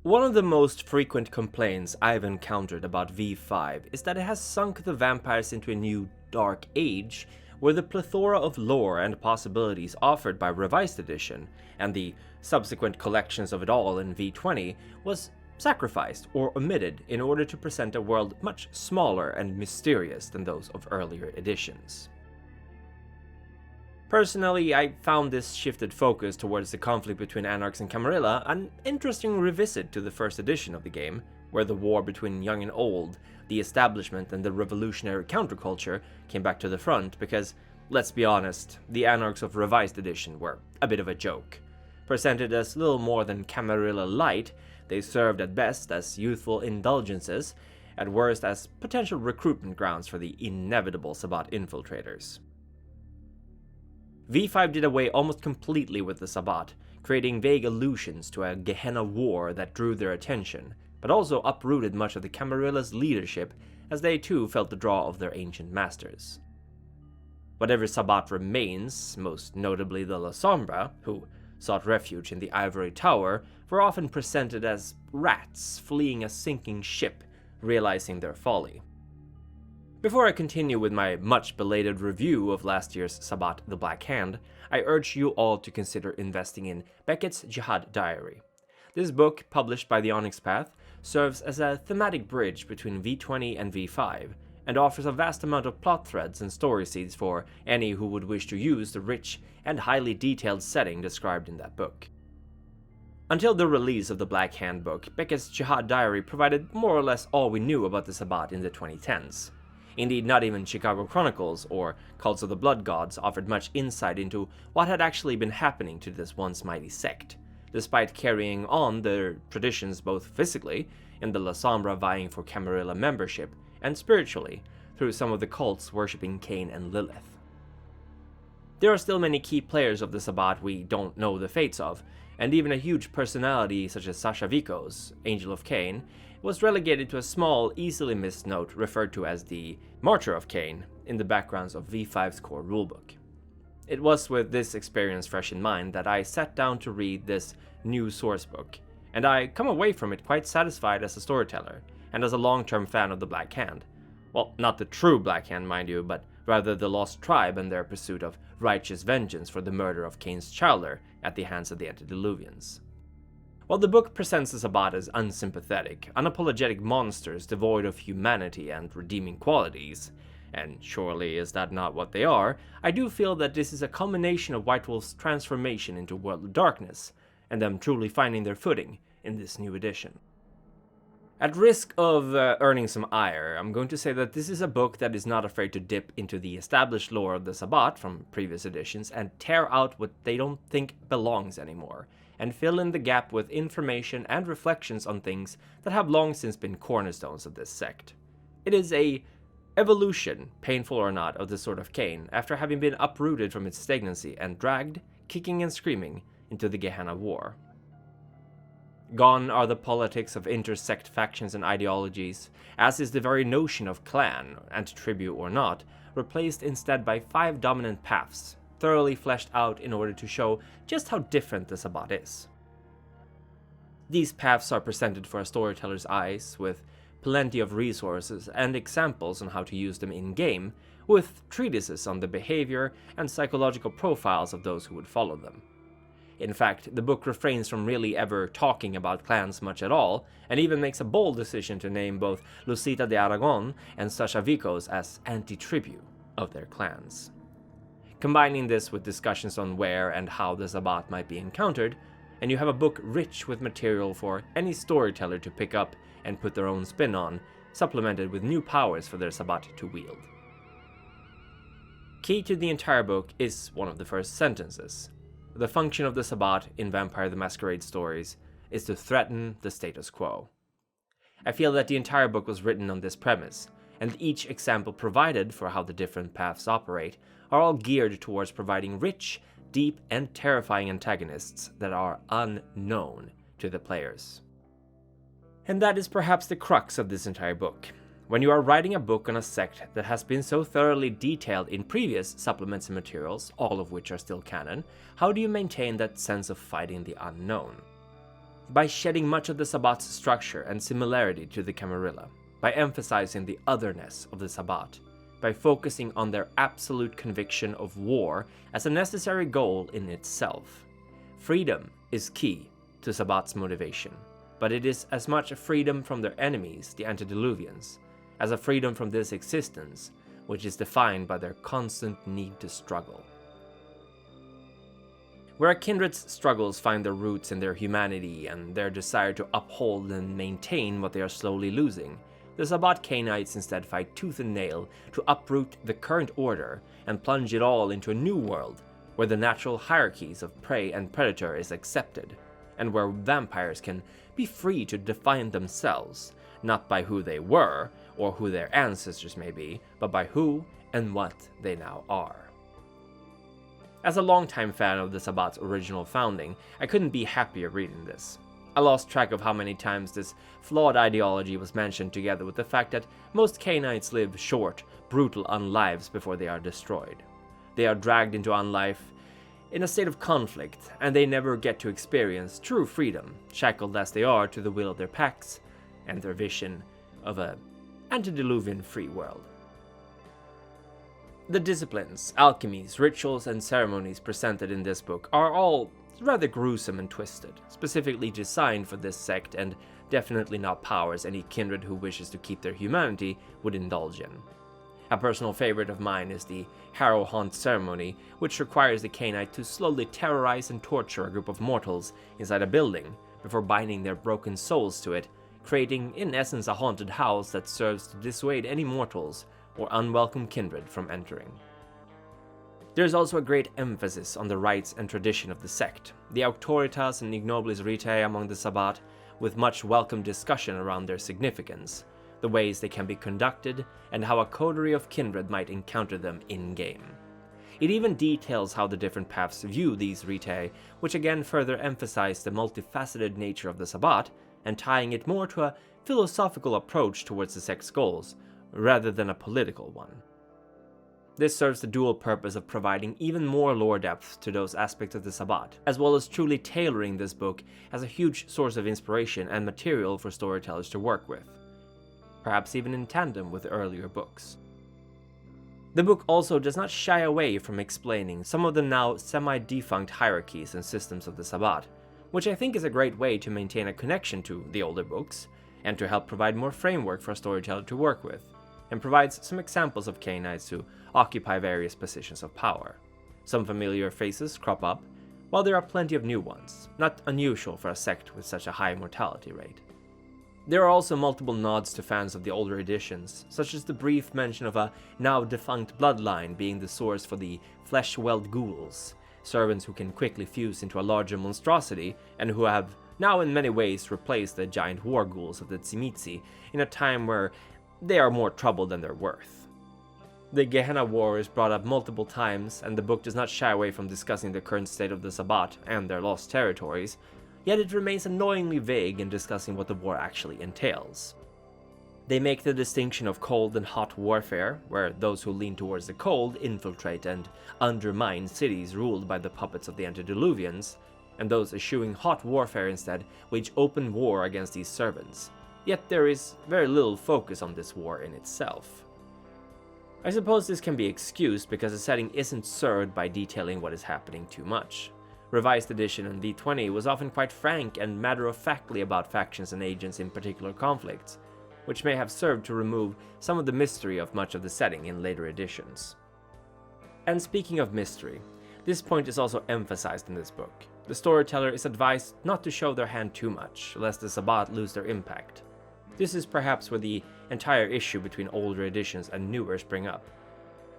One of the most frequent complaints I've encountered about V5 is that it has sunk the vampires into a new dark age, where the plethora of lore and possibilities offered by Revised Edition, and the subsequent collections of it all in V20, was sacrificed or omitted in order to present a world much smaller and mysterious than those of earlier editions. Personally, I found this shifted focus towards the conflict between Anarchs and Camarilla an interesting revisit to the first edition of the game, where the war between young and old, the establishment and the revolutionary counterculture came back to the front because, let's be honest, the Anarchs of Revised Edition were a bit of a joke. Presented as little more than Camarilla light, they served at best as youthful indulgences, at worst as potential recruitment grounds for the inevitable Sabbat infiltrators. V5 did away almost completely with the Sabbat, creating vague allusions to a Gehenna War that drew their attention, but also uprooted much of the Camarilla's leadership as they too felt the draw of their ancient masters. Whatever Sabbat remains, most notably the La Sombra, who sought refuge in the Ivory Tower, were often presented as rats fleeing a sinking ship, realizing their folly. Before I continue with my much belated review of last year's Sabbat the Black Hand, I urge you all to consider investing in Beckett's Jihad Diary. This book, published by the Onyx Path, serves as a thematic bridge between V20 and V5, and offers a vast amount of plot threads and story seeds for any who would wish to use the rich and highly detailed setting described in that book. Until the release of the Black Hand book, Beckett's Jihad Diary provided more or less all we knew about the Sabbat in the 2010s. Indeed, not even Chicago Chronicles or Cults of the Blood Gods offered much insight into what had actually been happening to this once mighty sect, despite carrying on their traditions both physically, in the La Sombra vying for Camarilla membership, and spiritually, through some of the cults worshipping Cain and Lilith. There are still many key players of the Sabbat we don't know the fates of, and even a huge personality such as Sasha Vikos, Angel of Cain, was relegated to a small, easily missed note referred to as the Martyr of Cain in the backgrounds of V5's core rulebook. It was with this experience fresh in mind that I sat down to read this new sourcebook, and I come away from it quite satisfied as a storyteller, and as a long-term fan of the Black Hand. Well, not the true Black Hand, mind you, but rather the Lost Tribe and their pursuit of righteous vengeance for the murder of Cain's childer at the hands of the antediluvians. While the book presents the Sabbat as unsympathetic, unapologetic monsters devoid of humanity and redeeming qualities, and surely is that not what they are, I do feel that this is a culmination of White Wolf's transformation into World of Darkness, and them truly finding their footing in this new edition. At risk of earning some ire, I'm going to say that this is a book that is not afraid to dip into the established lore of the Sabbat from previous editions and tear out what they don't think belongs anymore, and fill in the gap with information and reflections on things that have long since been cornerstones of this sect. It is a evolution, painful or not, of the Sword of Cain after having been uprooted from its stagnancy and dragged, kicking and screaming, into the Gehenna War. Gone are the politics of intersect factions and ideologies, as is the very notion of clan, anti-tribute or not, replaced instead by 5 dominant paths, thoroughly fleshed out in order to show just how different the Sabbat is. These paths are presented for a storyteller's eyes, with plenty of resources and examples on how to use them in-game, with treatises on the behavior and psychological profiles of those who would follow them. In fact, the book refrains from really ever talking about clans much at all, and even makes a bold decision to name both Lucita de Aragon and Sasha Vikos as anti-tribute of their clans. Combining this with discussions on where and how the Sabbat might be encountered, and you have a book rich with material for any storyteller to pick up and put their own spin on, supplemented with new powers for their Sabbat to wield. Key to the entire book is one of the first sentences. The function of the Sabbat in Vampire the Masquerade stories is to threaten the status quo. I feel that the entire book was written on this premise, and each example provided for how the different paths operate are all geared towards providing rich, deep, and terrifying antagonists that are unknown to the players. And that is perhaps the crux of this entire book. When you are writing a book on a sect that has been so thoroughly detailed in previous supplements and materials, all of which are still canon, how do you maintain that sense of fighting the unknown? by shedding much of the Sabbat's structure and similarity to the Camarilla, by emphasizing the otherness of the Sabbat, by focusing on their absolute conviction of war as a necessary goal in itself. Freedom is key to Sabbat's motivation, but it is as much a freedom from their enemies, the antediluvians, as a freedom from this existence, which is defined by their constant need to struggle. Where a kindred's struggles find their roots in their humanity and their desire to uphold and maintain what they are slowly losing, the Sabbat Cainites instead fight tooth and nail to uproot the current order and plunge it all into a new world where the natural hierarchies of prey and predator is accepted, and where vampires can be free to define themselves, not by who they were or who their ancestors may be, but by who and what they now are. As a longtime fan of the Sabbat's original founding, I couldn't be happier reading this. I lost track of how many times this flawed ideology was mentioned together with the fact that most Cainites live short, brutal unlives before they are destroyed. They are dragged into unlife in a state of conflict, and they never get to experience true freedom, shackled as they are to the will of their packs and their vision of an antediluvian free world. The disciplines, alchemies, rituals, and ceremonies presented in this book are all rather gruesome and twisted, specifically designed for this sect and definitely not powers any kindred who wishes to keep their humanity would indulge in. A personal favorite of mine is the Harrow haunt ceremony, which requires the Cainite to slowly terrorize and torture a group of mortals inside a building before binding their broken souls to it, creating in essence a haunted house that serves to dissuade any mortals or unwelcome kindred from entering. There is also a great emphasis on the rites and tradition of the sect, the auctoritas and ignobilis ritae among the Sabbat, with much welcome discussion around their significance, the ways they can be conducted, and how a coterie of kindred might encounter them in-game. It even details how the different paths view these ritae, which again further emphasize the multifaceted nature of the Sabbat, and tying it more to a philosophical approach towards the sect's goals, rather than a political one. This serves the dual purpose of providing even more lore depth to those aspects of the Sabbat, as well as truly tailoring this book as a huge source of inspiration and material for storytellers to work with, perhaps even in tandem with earlier books. The book also does not shy away from explaining some of the now semi-defunct hierarchies and systems of the Sabbat, which I think is a great way to maintain a connection to the older books, and to help provide more framework for a storyteller to work with, and provides some examples of Cainites who occupy various positions of power. Some familiar faces crop up, while there are plenty of new ones, not unusual for a sect with such a high mortality rate. There are also multiple nods to fans of the older editions, such as the brief mention of a now defunct bloodline being the source for the flesh-weld ghouls, servants who can quickly fuse into a larger monstrosity and who have now in many ways replaced the giant war ghouls of the Tzimitzi in a time where they are more trouble than they're worth. The Gehenna War is brought up multiple times, and the book does not shy away from discussing the current state of the Sabbat and their lost territories, yet it remains annoyingly vague in discussing what the war actually entails. They make the distinction of cold and hot warfare, where those who lean towards the cold infiltrate and undermine cities ruled by the puppets of the antediluvians, and those eschewing hot warfare instead wage open war against these servants. Yet there is very little focus on this war in itself. I suppose this can be excused because the setting isn't served by detailing what is happening too much. Revised Edition and V20 was often quite frank and matter-of-factly about factions and agents in particular conflicts, which may have served to remove some of the mystery of much of the setting in later editions. And speaking of mystery, this point is also emphasized in this book. The storyteller is advised not to show their hand too much, lest the Sabbat lose their impact. This is perhaps where the entire issue between older editions and newer spring up.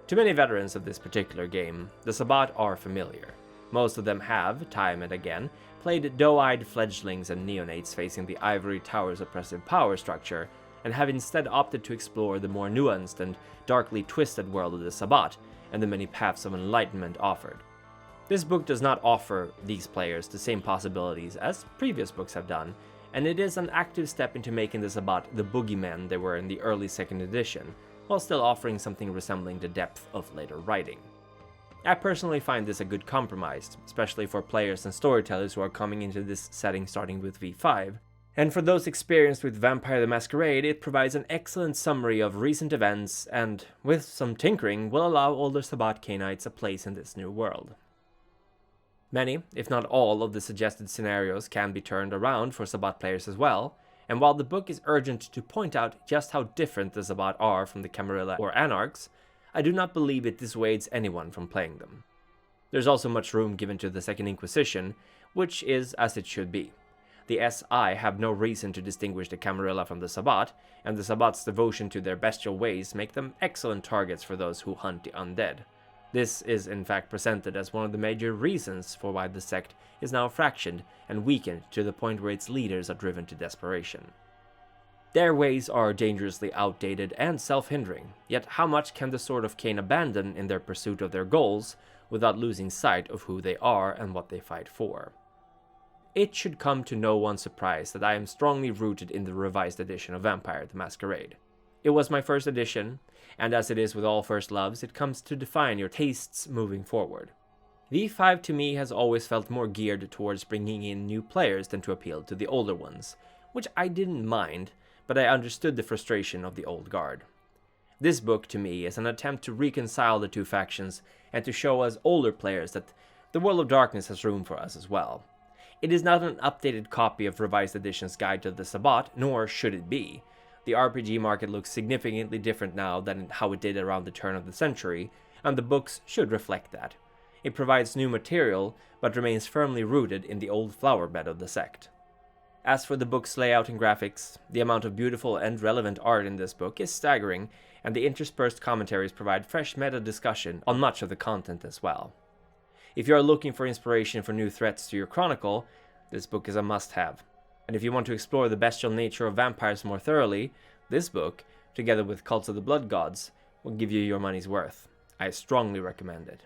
To many veterans of this particular game, the Sabbat are familiar. Most of them have, time and again, played doe-eyed fledglings and neonates facing the Ivory Tower's oppressive power structure, and have instead opted to explore the more nuanced and darkly twisted world of the Sabbat and the many paths of enlightenment offered. This book does not offer these players the same possibilities as previous books have done, and it is an active step into making the Sabbat the boogeymen they were in the early 2nd edition, while still offering something resembling the depth of later writing. I personally find this a good compromise, especially for players and storytellers who are coming into this setting starting with V5. And for those experienced with Vampire the Masquerade, it provides an excellent summary of recent events and, with some tinkering, will allow older Sabbat Cainites a place in this new world. Many, if not all, of the suggested scenarios can be turned around for Sabbat players as well, and while the book is urgent to point out just how different the Sabbat are from the Camarilla or Anarchs, I do not believe it dissuades anyone from playing them. There's also much room given to the Second Inquisition, which is as it should be. The SI have no reason to distinguish the Camarilla from the Sabbat, and the Sabbat's devotion to their bestial ways make them excellent targets for those who hunt the undead. This is in fact presented as one of the major reasons for why the sect is now fractured and weakened to the point where its leaders are driven to desperation. Their ways are dangerously outdated and self-hindering, yet how much can the Sword of Cain abandon in their pursuit of their goals without losing sight of who they are and what they fight for? It should come to no one's surprise that I am strongly rooted in the revised edition of Vampire the Masquerade. It was my first edition, and as it is with all first loves, it comes to define your tastes moving forward. V5 to me has always felt more geared towards bringing in new players than to appeal to the older ones, which I didn't mind, but I understood the frustration of the old guard. This book to me is an attempt to reconcile the two factions and to show us older players that the World of Darkness has room for us as well. It is not an updated copy of Revised Edition's Guide to the Sabbat, nor should it be. The RPG market looks significantly different now than how it did around the turn of the century, and the books should reflect that. It provides new material, but remains firmly rooted in the old flower bed of the sect. As for the book's layout and graphics, the amount of beautiful and relevant art in this book is staggering, and the interspersed commentaries provide fresh meta discussion on much of the content as well. If you are looking for inspiration for new threats to your chronicle, this book is a must-have. And if you want to explore the bestial nature of vampires more thoroughly, this book, together with Cults of the Blood Gods, will give you your money's worth. I strongly recommend it.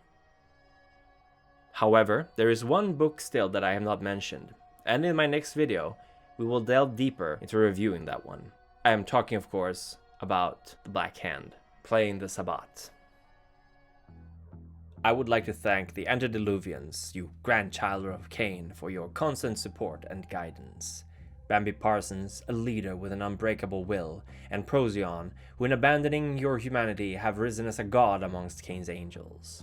However, there is one book still that I have not mentioned, and in my next video, we will delve deeper into reviewing that one. I am talking, of course, about The Black Hand, playing the Sabbat. I would like to thank the Antediluvians, you grandchildren of Cain, for your constant support and guidance. Bambi Parsons, a leader with an unbreakable will, and Procyon, who in abandoning your humanity have risen as a god amongst Cain's angels.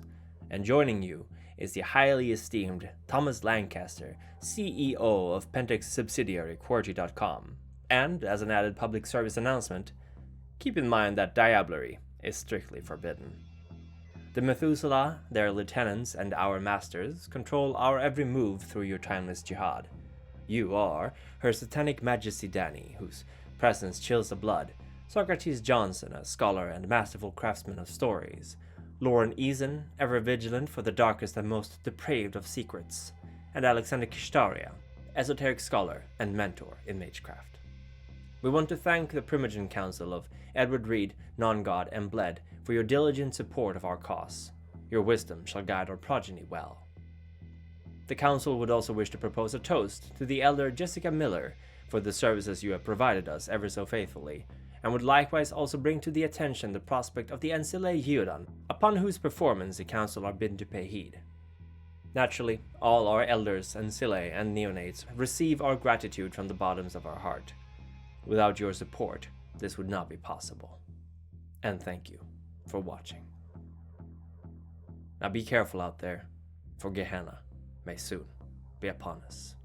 And joining you is the highly esteemed Thomas Lancaster, CEO of Pentex subsidiary QWERTY.com. And, as an added public service announcement, keep in mind that diablerie is strictly forbidden. The Methuselah, their lieutenants, and our masters control our every move through your timeless jihad. You are Her Satanic Majesty Danny, whose presence chills the blood, Socrates Johnson, a scholar and masterful craftsman of stories, Lauren Eason, ever vigilant for the darkest and most depraved of secrets, and Alexander Kishtaria, esoteric scholar and mentor in magecraft. We want to thank the Primogen Council of Edward Reed, Non-God, and Bled for your diligent support of our cause. Your wisdom shall guide our progeny well. The Council would also wish to propose a toast to the elder Jessica Miller for the services you have provided us ever so faithfully, and would likewise also bring to the attention the prospect of the Ancile Yudan, upon whose performance the Council are bidden to pay heed. Naturally, all our elders, Ancile, and neonates receive our gratitude from the bottoms of our heart. Without your support, this would not be possible. And thank you for watching. Now be careful out there, for Gehenna may soon be upon us.